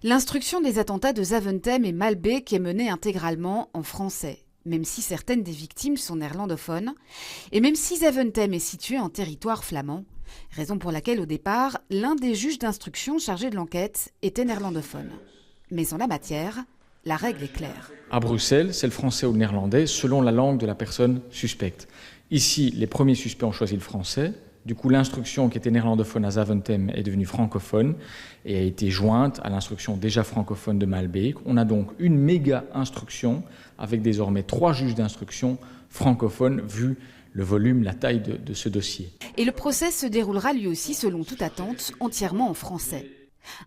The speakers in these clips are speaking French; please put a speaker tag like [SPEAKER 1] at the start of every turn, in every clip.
[SPEAKER 1] L'instruction des attentats de Zaventem et Malbec est menée intégralement en français, même si certaines des victimes sont néerlandophones, et même si Zaventem est situé en territoire flamand, raison pour laquelle au départ, l'un des juges d'instruction chargés de l'enquête était néerlandophone. Mais en la matière, la règle est claire.
[SPEAKER 2] À Bruxelles, c'est le français ou le néerlandais selon la langue de la personne suspecte. Ici, les premiers suspects ont choisi le français. Du coup, l'instruction qui était néerlandophone à Zaventem est devenue francophone et a été jointe à l'instruction déjà francophone de Malbec. On a donc une méga instruction avec désormais 3 juges d'instruction francophones vu le volume, la taille de ce dossier.
[SPEAKER 1] Et le procès se déroulera lui aussi, selon toute attente, entièrement en français.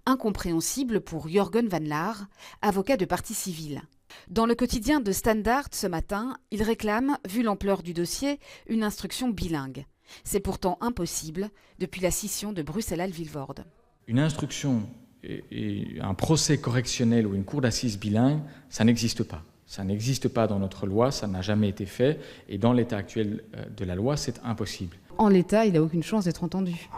[SPEAKER 1] Incompréhensible pour Jürgen Van Laar, avocat de partie civile. Dans le quotidien de Standard ce matin, il réclame, vu l'ampleur du dossier, une instruction bilingue. C'est pourtant impossible depuis la scission de Bruxelles à Vilvoorde.
[SPEAKER 2] Une instruction et un procès correctionnel ou une cour d'assises bilingue, ça n'existe pas. Ça n'existe pas dans notre loi, ça n'a jamais été fait, et dans l'état actuel de la loi, c'est impossible.
[SPEAKER 3] En l'état, il n'a aucune chance d'être entendu.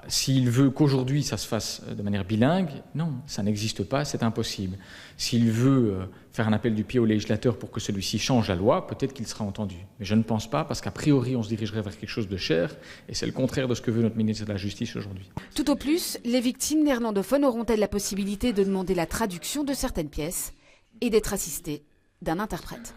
[SPEAKER 2] S'il veut qu'aujourd'hui ça se fasse de manière bilingue, non, ça n'existe pas, c'est impossible. S'il veut faire un appel du pied au législateur pour que celui-ci change la loi, peut-être qu'il sera entendu. Mais je ne pense pas, parce qu'a priori on se dirigerait vers quelque chose de cher, et c'est le contraire de ce que veut notre ministre de la Justice aujourd'hui.
[SPEAKER 1] Tout au plus, les victimes néerlandophones auront-elles la possibilité de demander la traduction de certaines pièces et d'être assistées d'un interprète.